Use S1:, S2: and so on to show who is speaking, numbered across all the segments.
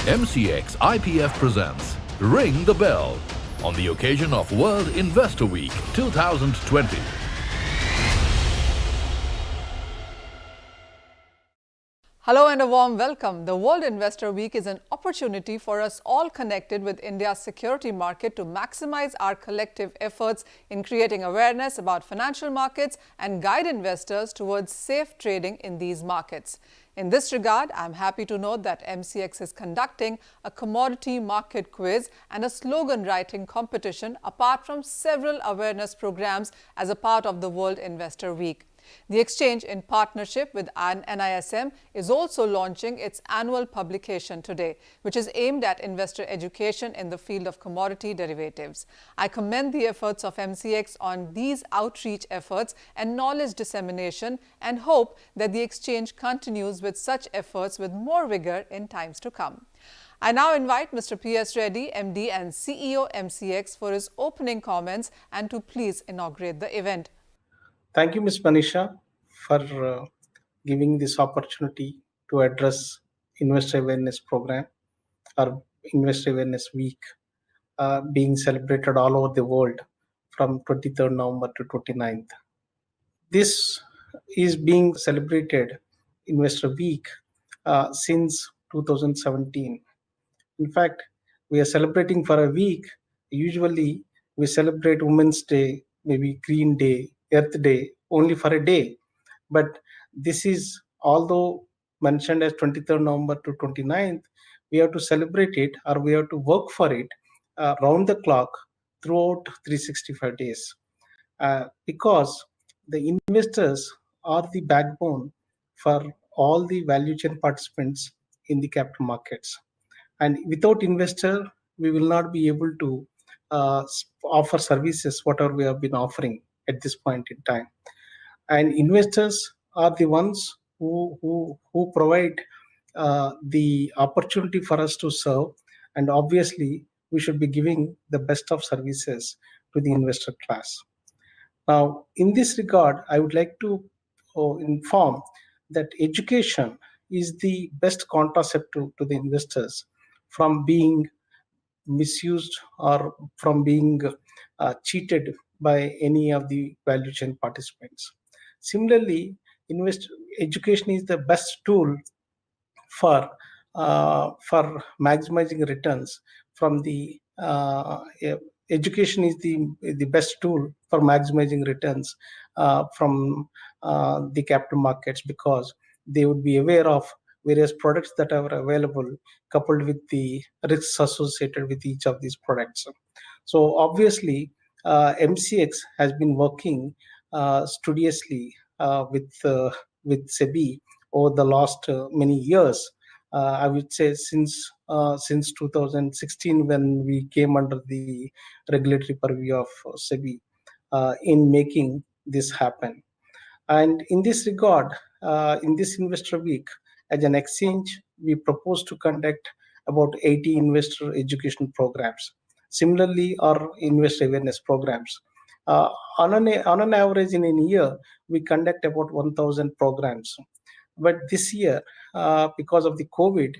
S1: MCX IPF presents Ring the Bell on the occasion of World Investor Week 2020.
S2: Hello and a warm welcome. The World Investor Week is an opportunity for us all connected with India's security market to maximize our collective efforts in creating awareness about financial markets and guide investors towards safe trading in these markets. In this regard, I'm happy to note that MCX is conducting a commodity market quiz and a slogan writing competition apart from several awareness programs as a part of the World Investor Week. The exchange, in partnership with NISM, is also launching its annual publication today, which is aimed at investor education in the field of commodity derivatives. I commend the efforts of MCX on these outreach efforts and knowledge dissemination and hope that the exchange continues with such efforts with more vigor in times to come. I now invite Mr. P.S. Reddy, MD and CEO MCX, for his opening comments and to please inaugurate the event.
S3: Thank you, Ms. Manisha, for giving this opportunity to address Investor Awareness Program or Investor Awareness Week being celebrated all over the world from 23rd November to 29th. This is being celebrated Investor Week since 2017. In fact, we are celebrating for a week. Usually, we celebrate Women's Day, maybe Green Day, Earth Day, only for a day. But this is, although mentioned as 23rd November to 29th, we have to celebrate it or we have to work for it round the clock throughout 365 days. Because the investors are the backbone for all the value chain participants in the capital markets. And without investor, we will not be able to offer services, whatever we have been offering at this point in time. And investors are the ones who provide the opportunity for us to serve. And obviously, we should be giving the best of services to the investor class. Now, in this regard, I would like to inform that education is the best contraceptive to the investors from being misused or from being cheated by any of the value chain participants. Similarly, education is the best tool for maximizing returns from the education is the best tool for maximizing returns from the capital markets, because they would be aware of various products that are available, coupled with the risks associated with each of these products. So obviously, MCX has been working studiously with SEBI over the last many years. I would say since 2016, when we came under the regulatory purview of SEBI in making this happen. And in this regard, in this Investor Week, as an exchange, we propose to conduct about 80 investor education programs. Similarly, our investor awareness programs. On an average in a year, we conduct about 1,000 programs. But this year, because of the COVID,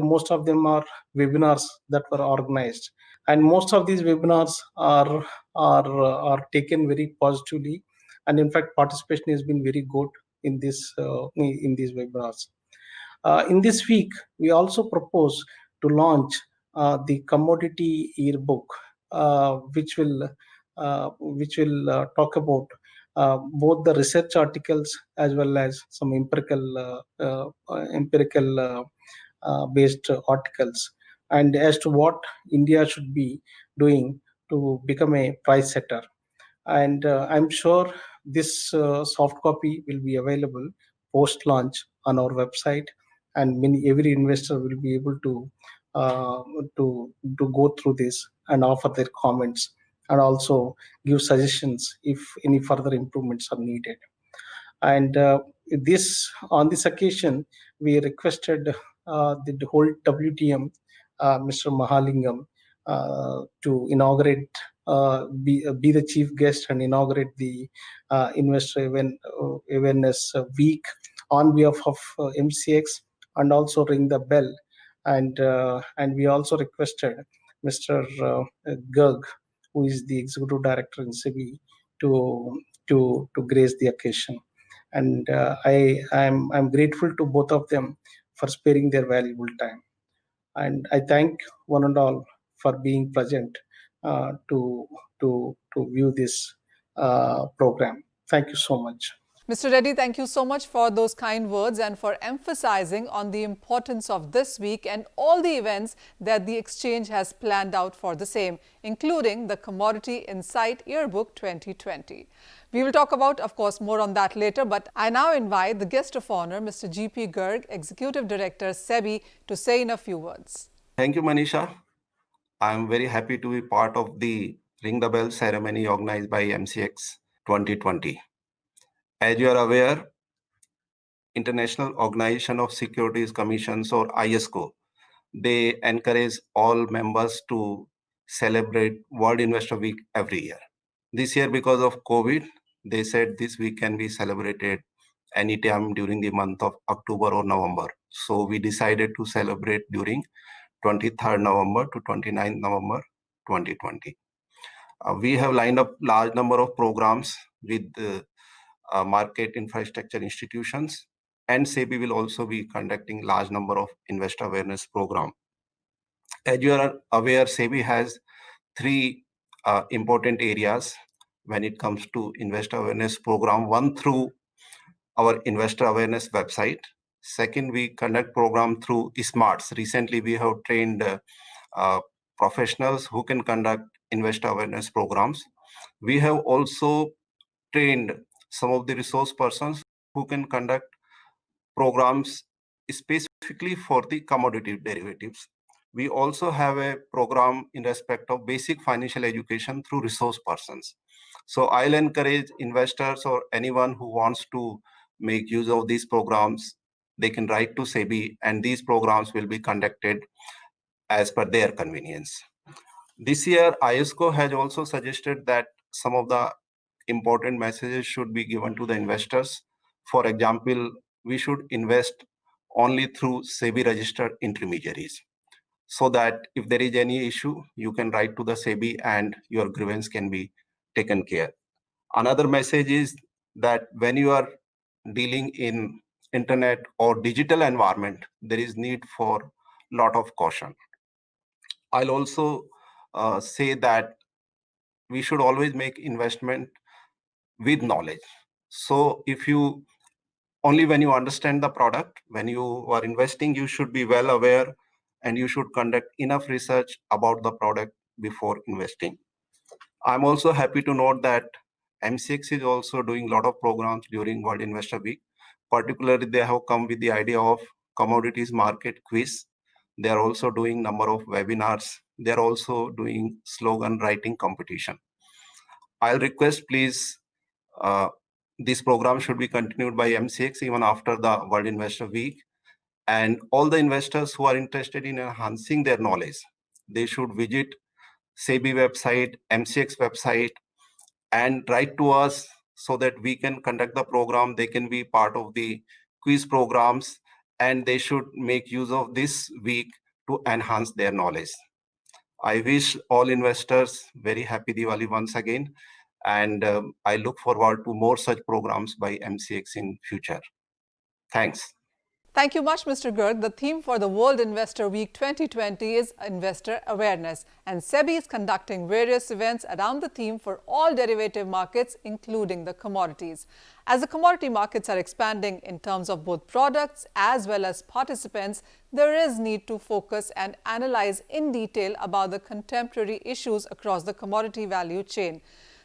S3: most of them are webinars that were organized, and most of these webinars are taken very positively, and in fact, participation has been very good in these webinars. In this week, we also propose to launch the commodity yearbook, which will talk about both the research articles as well as some empirical based articles, and as to what India should be doing to become a price setter. And I'm sure this soft copy will be available post launch on our website, and every investor will be able to go through this and offer their comments, and also give suggestions if any further improvements are needed. And on this occasion, we requested the whole WTM, Mr. Mahalingam, to inaugurate, be the chief guest and inaugurate the Investor Awareness Week on behalf of MCX, and also ring the bell and we also requested Mr. Garg, who is the executive director in SEBI, to grace the occasion. And I'm grateful to both of them for sparing their valuable time. And I thank one and all for being present to view this program. Thank you so much.
S2: Mr. Reddy, thank you so much for those kind words and for emphasizing on the importance of this week and all the events that the exchange has planned out for the same, including the Commodity Insight Yearbook 2020. We will talk about, of course, more on that later, but I now invite the guest of honor, Mr. G.P. Garg, Executive Director, SEBI, to say in a few words.
S4: Thank you, Manisha. I'm very happy to be part of the Ring the Bell ceremony organized by Mcxipf 2020. As you are aware, International Organization of Securities Commissions, or ISCO, they encourage all members to celebrate World Investor Week every year. This year, because of COVID, they said this week can be celebrated anytime during the month of October or November. So we decided to celebrate during 23rd November to 29th November 2020. We have lined up large number of programs with market infrastructure institutions, and SEBI will also be conducting large number of investor awareness program. As you are aware, SEBI has three important areas when it comes to investor awareness program. One, through our investor awareness website. Second, we conduct program through SMARTS. Recently, we have trained professionals who can conduct investor awareness programs. We have also trained some of the resource persons who can conduct programs specifically for the commodity derivatives. We also have a program in respect of basic financial education through resource persons. So I'll encourage investors or anyone who wants to make use of these programs, they can write to SEBI, and these programs will be conducted as per their convenience. This year, ISCO has also suggested that some of the important messages should be given to the investors. For example, we should invest only through SEBI registered intermediaries, so that if there is any issue, you can write to the SEBI and your grievance can be taken care. Another message is that when you are dealing in internet or digital environment, there is need for lot of caution. I'll also say that we should always make investment with knowledge. So if you only when you understand the product, when you are investing, you should be well aware and you should conduct enough research about the product before investing. I'm also happy to note that Mcxipf is also doing a lot of programs during World Investor Week. Particularly, they have come with the idea of commodities market quiz. They are also doing number of webinars. They are also doing slogan writing competition. I'll request, please, this program should be continued by Mcxipf even after the World Investor Week. And all the investors who are interested in enhancing their knowledge, they should visit SEBI website, Mcxipf website, and write to us so that we can conduct the program. They can be part of the quiz programs, and they should make use of this week to enhance their knowledge. I wish all investors very happy Diwali once again, and I look forward to more such programs by Mcxipf in future. Thanks.
S2: Thank you much, Mr. Garg. The theme for the World Investor Week 2020 is Investor Awareness, and SEBI is conducting various events around the theme for all derivative markets, including the commodities. As the commodity markets are expanding in terms of both products as well as participants, there is need to focus and analyze in detail about the contemporary issues across the commodity value chain.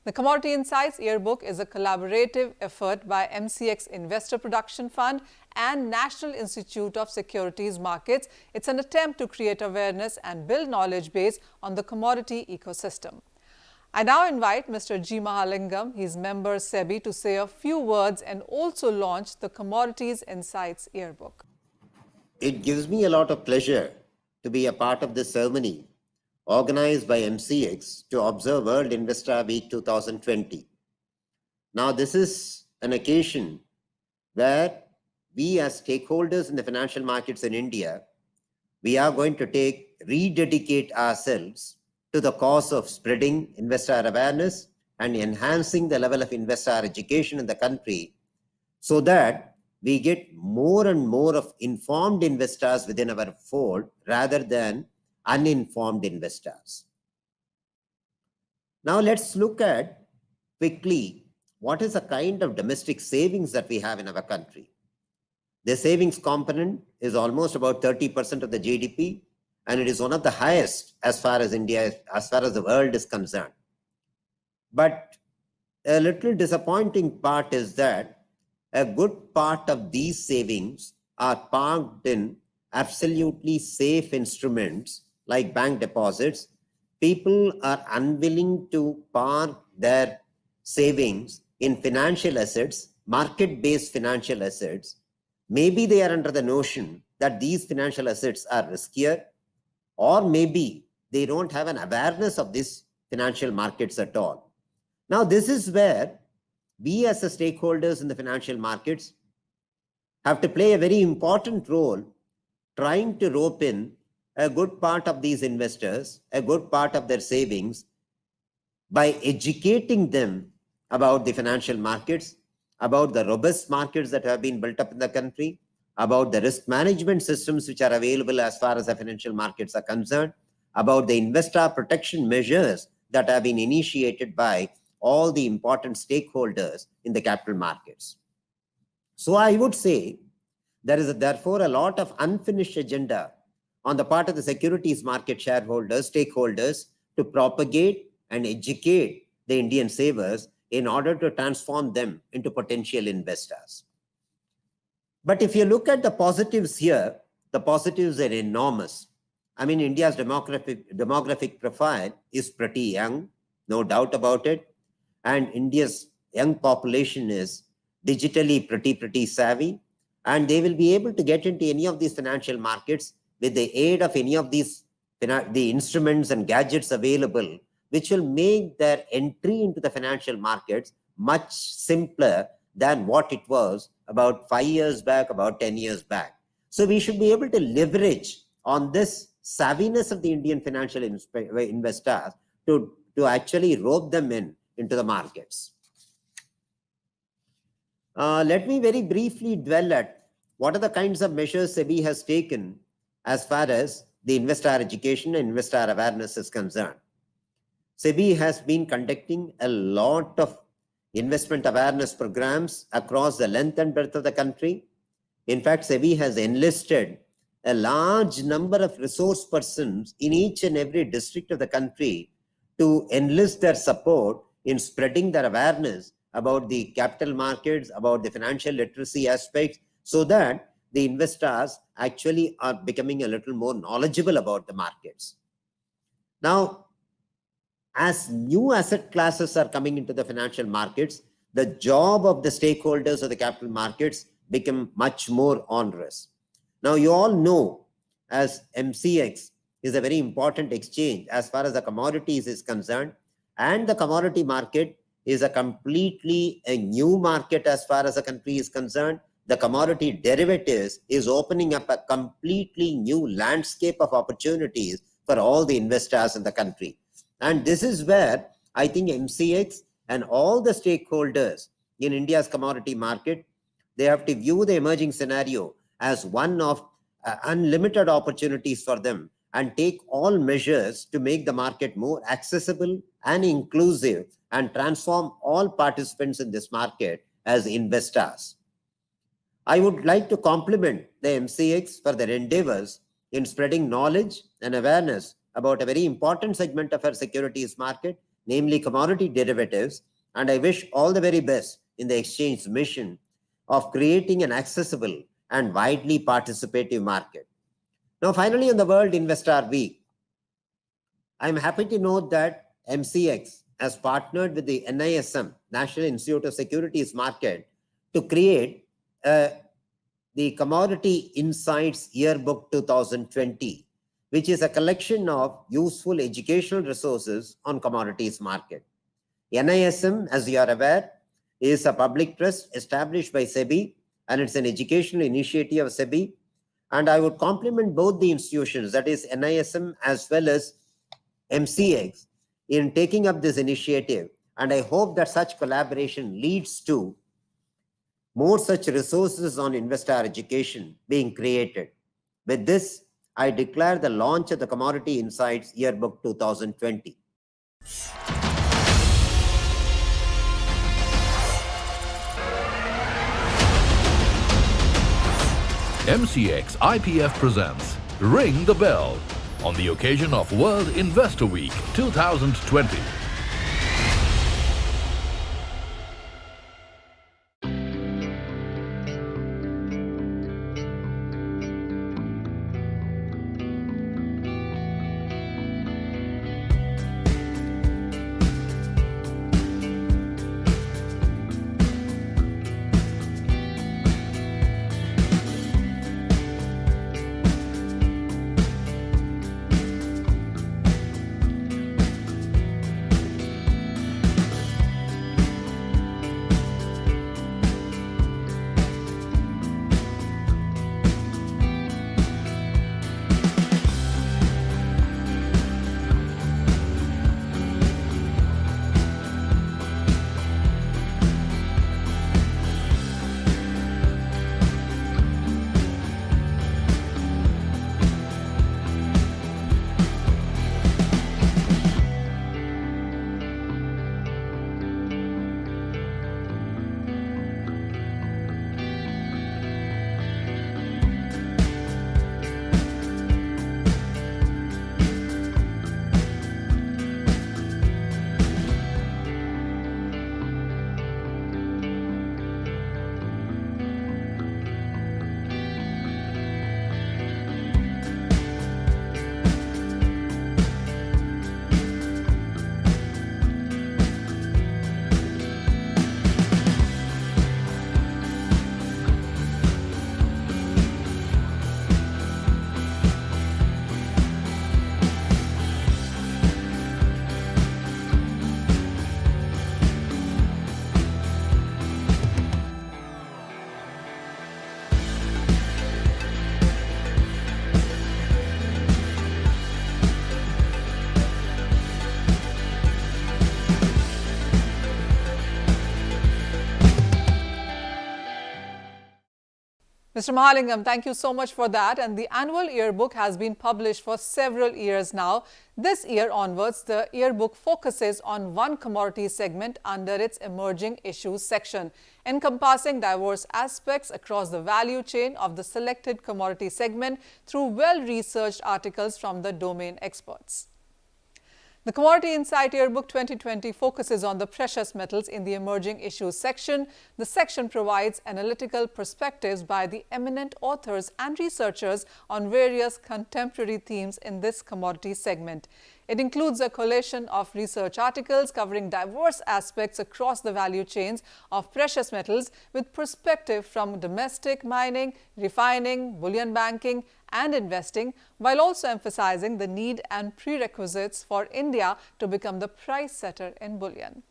S2: The Commodity Insights Yearbook is a collaborative effort by Mcxipf Investor Production Fund and National Institute of Securities Markets. It's an attempt to create awareness and build knowledge base on the commodity ecosystem. I now invite Mr. G. Mahalingam, his member SEBI, to say a few words and also launch the Commodities Insights Yearbook.
S5: It gives me a lot of pleasure to be a part of this ceremony organized by Mcxipf to observe World Investor Week 2020. Now, this is an occasion where we as stakeholders in the financial markets in India we are going to rededicate ourselves to the cause of spreading investor awareness and enhancing the level of investor education in the country, so that we get more and more of informed investors within our fold rather than uninformed investors. Now let's look at quickly what is the kind of domestic savings that we have in our country. The savings component is almost about 30% of the GDP, and it is one of the highest as far as India, as far as the world is concerned. But a little disappointing part is that a good part of these savings are parked in absolutely safe instruments like bank deposits. People are unwilling to park their savings in financial assets, market-based financial assets. Maybe they are under the notion that these financial assets are riskier, or maybe they don't have an awareness of these financial markets at all. Now, this is where we as the stakeholders in the financial markets have to play a very important role, trying to rope in a good part of these investors, a good part of their savings, by educating them about the financial markets, about the robust markets that have been built up in the country, about the risk management systems which are available as far as the financial markets are concerned, about the investor protection measures that have been initiated by all the important stakeholders in the capital markets. So I would say there is therefore a lot of unfinished agenda on the part of the securities market shareholders, stakeholders, to propagate and educate the Indian savers in order to transform them into potential investors. But if you look at the positives here, the positives are enormous. I mean, India's demographic profile is pretty young, no doubt about it. And India's young population is digitally pretty savvy, and they will be able to get into any of these financial markets with the aid of any of these the instruments and gadgets available, which will make their entry into the financial markets much simpler than what it was about 5 years back, about 10 years back. So we should be able to leverage on this savviness of the Indian financial investors to actually rope them into the markets. Let me very briefly dwell at what are the kinds of measures SEBI has taken as far as the investor education and investor awareness is concerned. SEBI has been conducting a lot of investment awareness programs across the length and breadth of the country. In fact, SEBI has enlisted a large number of resource persons in each and every district of the country to enlist their support in spreading their awareness about the capital markets, about the financial literacy aspects, so that the investors actually are becoming a little more knowledgeable about the markets. Now, as new asset classes are coming into the financial markets, the job of the stakeholders of the capital markets become much more onerous. Now, you all know, as MCX is a very important exchange as far as the commodities is concerned, and the commodity market is a completely new market as far as the country is concerned. The commodity derivatives is opening up a completely new landscape of opportunities for all the investors in the country. And this is where I think MCX and all the stakeholders in India's commodity market, they have to view the emerging scenario as one of unlimited opportunities for them, and take all measures to make the market more accessible and inclusive, and transform all participants in this market as investors. I would like to compliment the MCX for their endeavors in spreading knowledge and awareness about a very important segment of our securities market, namely commodity derivatives, and I wish all the very best in the exchange's mission of creating an accessible and widely participative market. Now, finally, on the World Investor Week, I'm happy to note that MCX has partnered with the NISM, National Institute of Securities Market, to create the Commodity Insights Yearbook 2020, which is a collection of useful educational resources on commodities market. NISM, as you are aware, is a public trust established by SEBI, and it's an educational initiative of SEBI. And I would compliment both the institutions, that is NISM as well as MCX, in taking up this initiative. And I hope that such collaboration leads to more such resources on investor education being created. With this, I declare the launch of the Commodity Insights Yearbook 2020.
S1: MCX IPF presents Ring the Bell on the occasion of World Investor Week 2020.
S2: Mr. Mahalingam, thank you so much for that. And the annual yearbook has been published for several years now. This year onwards, the yearbook focuses on one commodity segment under its emerging issues section, encompassing diverse aspects across the value chain of the selected commodity segment through well-researched articles from the domain experts. The Commodity Insight Yearbook 2020 focuses on the precious metals in the emerging issues section. The section provides analytical perspectives by the eminent authors and researchers on various contemporary themes in this commodity segment. It includes a collation of research articles covering diverse aspects across the value chains of precious metals with perspective from domestic mining, refining, bullion banking, and investing, while also emphasizing the need and prerequisites for India to become the price setter in bullion.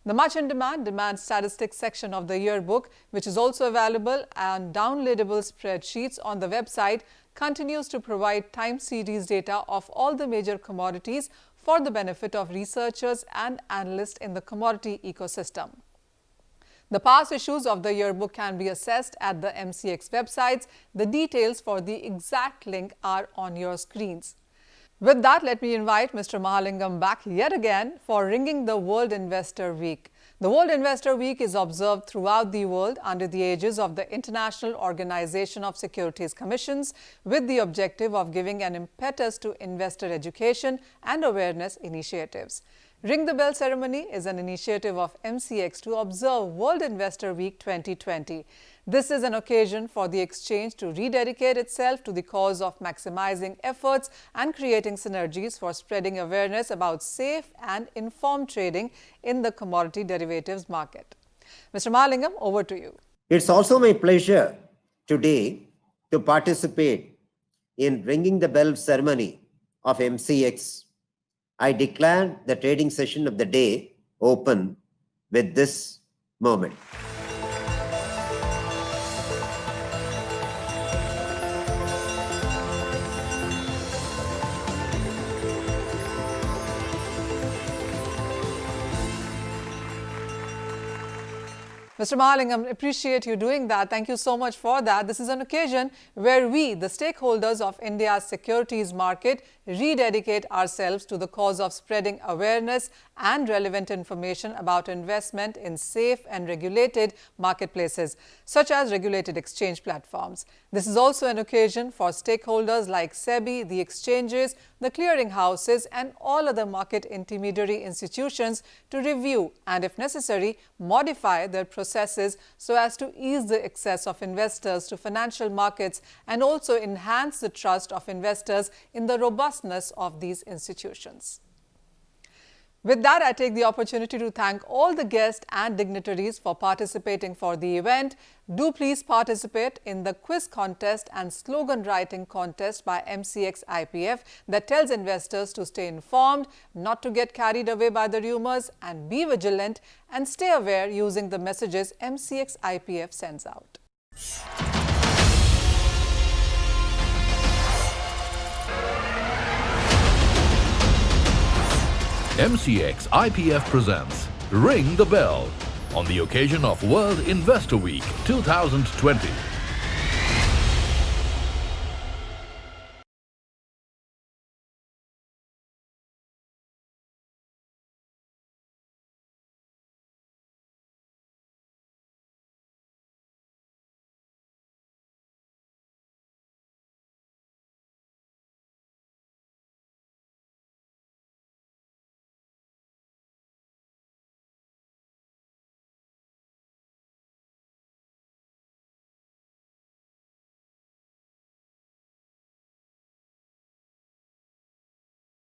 S2: The much in demand statistics section of the yearbook, which is also available on downloadable spreadsheets on the website, continues to provide time series data of all the major commodities for the benefit of researchers and analysts in the commodity ecosystem. The past issues of the yearbook can be accessed at the MCX websites. The details for the exact link are on your screens. With that, let me invite Mr. Mahalingam back yet again for ringing the World Investor Week. The World Investor Week is observed throughout the world under the aegis of the International Organization of Securities Commissions with the objective of giving an impetus to investor education and awareness initiatives. Ring the Bell ceremony is an initiative of MCX to observe World Investor Week 2020. This is an occasion for the exchange to rededicate itself to the cause of maximizing efforts and creating synergies for spreading awareness about safe and informed trading in the commodity derivatives market. Mr. Mahalingam, over to you.
S5: It's also my pleasure today to participate in ringing the bell ceremony of MCX. I declare the trading session of the day open with this moment.
S2: Mr. Mahalingam, appreciate you doing that. Thank you so much for that. This is an occasion where we, the stakeholders of India's securities market, rededicate ourselves to the cause of spreading awareness and relevant information about investment in safe and regulated marketplaces, such as regulated exchange platforms. This is also an occasion for stakeholders like SEBI, the exchanges, the clearing houses, and all other market intermediary institutions to review and, if necessary, modify their processes so as to ease the access of investors to financial markets and also enhance the trust of investors in the robustness of these institutions. With that, I take the opportunity to thank all the guests and dignitaries for participating for the event. Do please participate in the quiz contest and slogan writing contest by Mcxipf IPF that tells investors to stay informed, not to get carried away by the rumors, and be vigilant and stay aware using the messages Mcxipf IPF sends out.
S1: Mcxipf IPF presents Ring the Bell on the occasion of World Investor Week 2020.